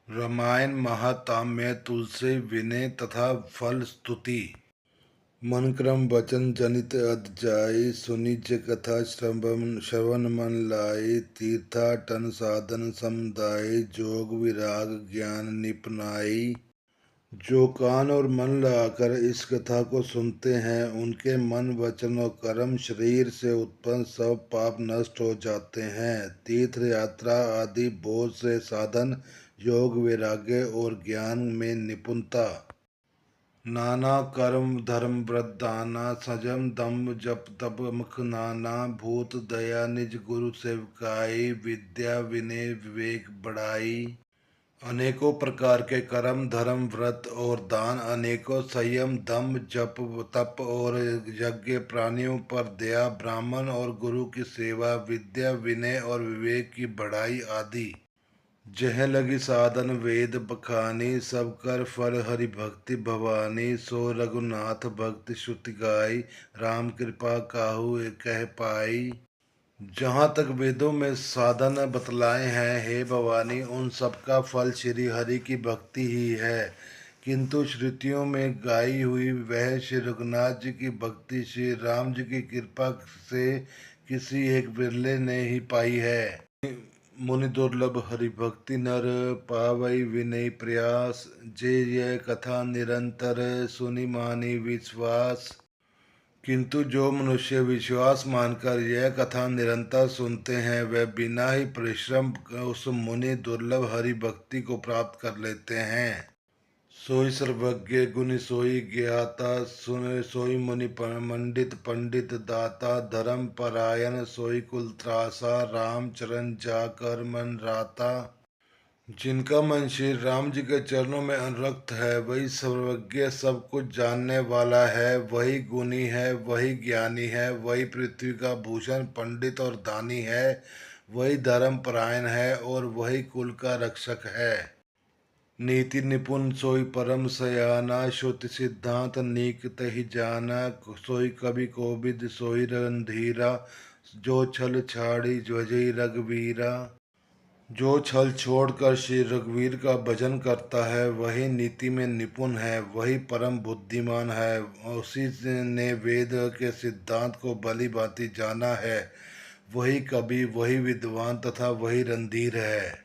रामायण महात्म्य तुलसी विनय तथा फल स्तुति। मन क्रम वचन जनित अध्याय सुनिज कथा श्रवण मन लाए तीर्थाटन साधन समुदाय जोग विराग ज्ञान निपनाई। जो कान और मन लगाकर इस कथा को सुनते हैं उनके मन वचन और कर्म शरीर से उत्पन्न सब पाप नष्ट हो जाते हैं। तीर्थ यात्रा आदि बहुत से साधन योग वैराग्य और ज्ञान में निपुणता नाना कर्म धर्म व्रत दाना संयम दम जप तप मुख नाना भूत दया निज गुरु सेवकाई विद्या विनय विवेक बढ़ाई। अनेकों प्रकार के कर्म धर्म व्रत और दान अनेकों संयम दम जप तप और यज्ञ प्राणियों पर दया ब्राह्मण और गुरु की सेवा विद्या विनय और विवेक की बढ़ाई आदि। जह लगी साधन वेद बखानी सब कर फल हरि भक्ति भवानी सो रघुनाथ भक्ति श्रुति गाई राम कृपा काहू कह पाई। जहाँ तक वेदों में साधन बतलाए हैं हे भवानी उन सबका फल श्री हरि की भक्ति ही है, किंतु श्रुतियों में गाई हुई वह श्री रघुनाथ जी की भक्ति श्री राम जी की कृपा से किसी एक बिरले ने ही पाई है। मुनि दुर्लभ हरि भक्ति नर पावई विनय प्रयास जे यह कथा निरंतर सुनि मानी विश्वास। किंतु जो मनुष्य विश्वास मानकर यह कथा निरंतर सुनते हैं वह बिना ही परिश्रम उस मुनि दुर्लभ हरि भक्ति को प्राप्त कर लेते हैं। सोई सर्वज्ञ गुणी सोई ज्ञाता सुन सोई मुनि मंडित पंडित दाता धर्म परायण सोई कुल त्रासा राम चरण जाकर मन राता। जिनका मन श्री राम जी के चरणों में अनुरक्त है वही सर्वज्ञ सब कुछ जानने वाला है, वही गुणी है, वही ज्ञानी है, वही पृथ्वी का भूषण पंडित और दानी है, वही धर्म परायण है और वही कुल का रक्षक है। नीति निपुण सोई परम सयाना श्रुति सिद्धांत नीक तहि जाना सोई कवि कोविद सोई रणधीरा जो छल छाड़ी जय रघुवीरा। जो छल छोड़कर श्री रघुवीर का भजन करता है वही नीति में निपुण है, वही परम बुद्धिमान है, उसी ने वेद के सिद्धांत को भली भांति जाना है, वही कवि वही विद्वान तथा वही रणधीर है।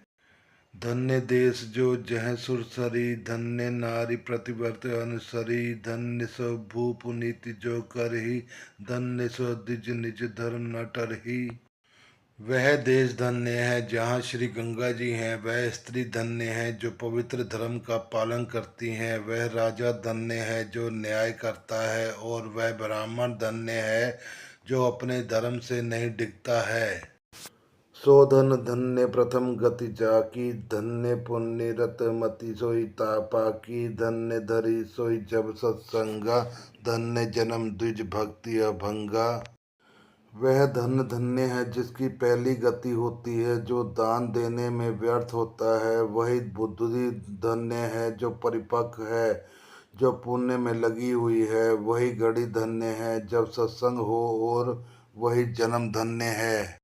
धन्य देश जो जह सुरसरी धन्य नारी प्रतिव्रत अनुसरी धन्य सो भूप नीति जो करही धन्य सो द्विज निज धर्म न टरही। वह देश धन्य है जहाँ श्री गंगा जी हैं, वह स्त्री धन्य है जो पवित्र धर्म का पालन करती हैं, वह राजा धन्य है जो न्याय करता है और वह ब्राह्मण धन्य है जो अपने धर्म से नहीं डिगता है। सो धन धन्य प्रथम गति जाकी धन्य पुण्य रत मति सोई तापा की धन्य धरी सोई जब सत्संगा धन्य जन्म द्विज भक्ति अभंगा। वह धन धन्य है जिसकी पहली गति होती है जो दान देने में व्यर्थ होता है, वही बुद्धि धन्य है जो परिपक्व है जो पुण्य में लगी हुई है, वही घड़ी धन्य है जब सत्संग हो और वही जन्म धन्य है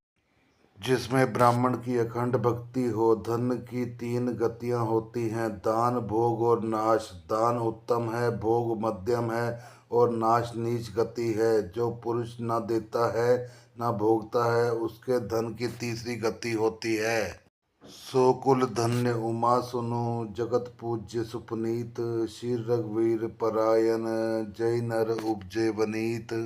जिसमें ब्राह्मण की अखंड भक्ति हो। धन की तीन गतियां होती हैं दान भोग और नाश। दान उत्तम है, भोग मध्यम है और नाश नीच गति है। जो पुरुष न देता है न भोगता है उसके धन की तीसरी गति होती है। सो कुल धन्य उमा सुनो जगत पूज्य सुपनीत श्री रघुवीर परायण जय नर उपजे वनीत।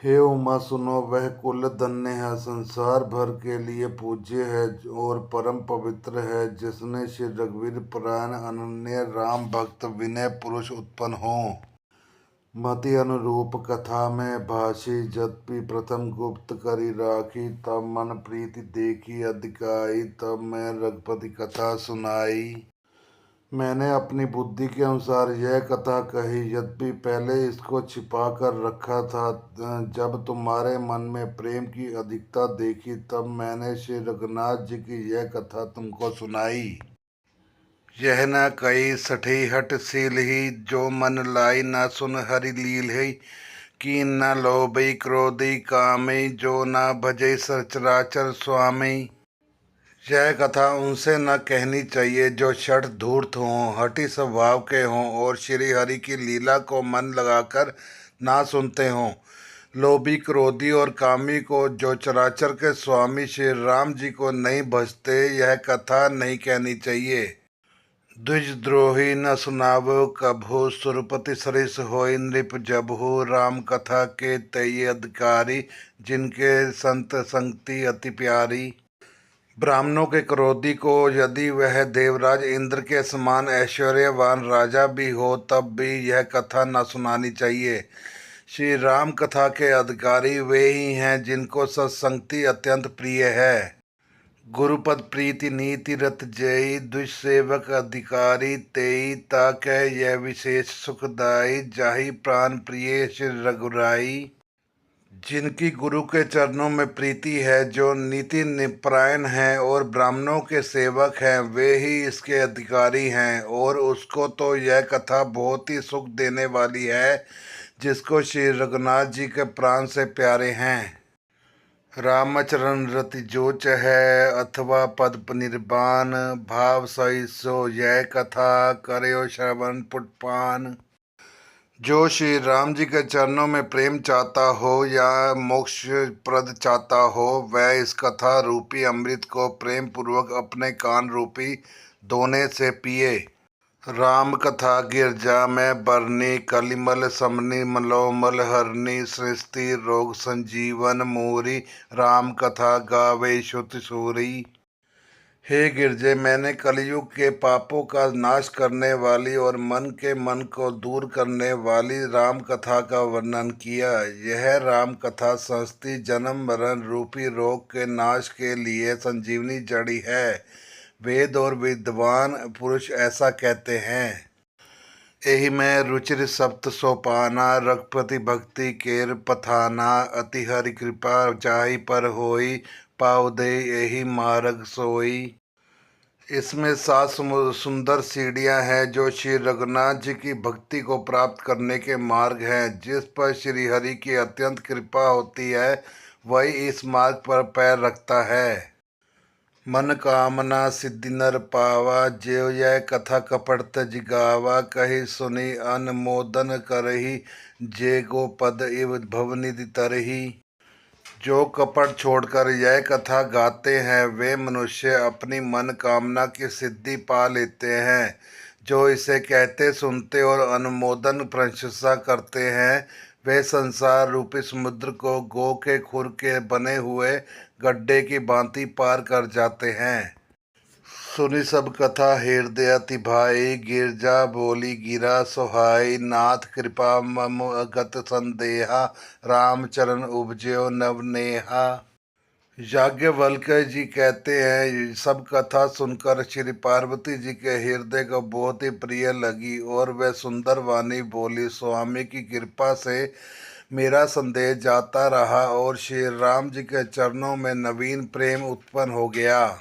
हे उमा सुनो वह कुल धन्य है संसार भर के लिए पूज्य है और परम पवित्र है जिसने श्री रघुवीर परायण अनन्य राम भक्त विनय पुरुष उत्पन्न हो। मति अनुरूप कथा में भाषी जद्यपि प्रथम गुप्त करी राखी तब मन प्रीति देखी अधिकाई तब मैं रघुपति कथा सुनाई। मैंने अपनी बुद्धि के अनुसार यह कथा कही यद्यपि पहले इसको छिपा कर रखा था। जब तुम्हारे मन में प्रेम की अधिकता देखी तब मैंने श्री रघुनाथ जी की यह कथा तुमको सुनाई। यह न कही सठी हट सील ही जो मन लाई न सुन हरि लील ही कि न लोभी क्रोधी कामी जो न भजे सचराचर स्वामी। यह कथा उनसे न कहनी चाहिए जो शठ धूर्त हों, हठी स्वभाव के हों और श्री हरि की लीला को मन लगाकर ना सुनते हों। लोभी, क्रोधी और कामी को जो चराचर के स्वामी श्री राम जी को नहीं भजते, यह कथा नहीं कहनी चाहिए। द्विजद्रोही न सुनावो कभू, सुरपति सरिस होय नृप जबहु। राम कथा के तय अधिकारी, जिनके संत संगति अति प्यारी। ब्राह्मणों के क्रोधी को यदि वह देवराज इंद्र के समान ऐश्वर्यवान राजा भी हो, तब भी यह कथा न सुनानी चाहिए। श्री राम कथा के अधिकारी वे ही हैं जिनको सत्संगति अत्यंत प्रिय है। गुरुपद प्रीति नीति रत जयी, दुष्सेवक अधिकारी तेई। ताकह यह विशेष सुखदाई, जाहि प्राण प्रिय श्री रघुराई। जिनकी गुरु के चरणों में प्रीति है, जो नीति निपरायण हैं और ब्राह्मणों के सेवक हैं, वे ही इसके अधिकारी हैं। और उसको तो यह कथा बहुत ही सुख देने वाली है, जिसको श्री रघुनाथ जी के प्राण से प्यारे हैं। रामचरण रति जो चहै, अथवा पद निर्बाण। भाव सही सो यह कथा, करयो श्रवण पुटपान। जो श्री राम जी के चरणों में प्रेम चाहता हो या मोक्ष प्रद चाहता हो, वह इस कथा रूपी अमृत को प्रेम पूर्वक अपने कान रूपी दोने से पिए। राम कथा गिरजा में बरनी, कलिमल समनी मलोमल हरनी। सृष्टि रोग संजीवन मूरी, राम कथा गावे श्रुति सूरी। हे गिरजे, मैंने कलयुग के पापों का नाश करने वाली और मन को दूर करने वाली राम कथा का वर्णन किया। यह राम कथा सृष्टि जन्म मरण रूपी रोग के नाश के लिए संजीवनी जड़ी है। वेद और विद्वान पुरुष ऐसा कहते हैं। एहि में रुचिर सप्त सोपाना, रघुपति भक्ति केर पथाना। अति हरि कृपा जाहि पर होई, पाव दे यही मार्ग सोई। इसमें 7 सुंदर सीढ़ियां हैं जो श्री रघुनाथ जी की भक्ति को प्राप्त करने के मार्ग हैं। जिस पर श्री हरि की अत्यंत कृपा होती है, वही इस मार्ग पर पैर रखता है। मन कामना सिद्धि नर पावा, ज्यों यह कथा कपट तज गावा। कही सुनी अनुमोदन करही, जे गो पद इव भवनिधि तरही। जो कपट छोड़कर यह कथा गाते हैं, वे मनुष्य अपनी मन कामना की सिद्धि पा लेते हैं। जो इसे कहते सुनते और अनुमोदन प्रशंसा करते हैं, वे संसार रूपी समुद्र को गो के खुर के बने हुए गड्ढे की भांति पार कर जाते हैं। सुनी सब कथा हृदय अति भाई, गिरजा बोली गिरा सोहाई। नाथ कृपा मम गत संदेहा, राम चरण उपज्यो नवनेहा। याज्ञवल्क्य जी कहते हैं, सब कथा सुनकर श्री पार्वती जी के हृदय को बहुत ही प्रिय लगी और वह सुंदर वाणी बोली, स्वामी की कृपा से मेरा संदेह जाता रहा और श्री राम जी के चरणों में नवीन प्रेम उत्पन्न हो गया।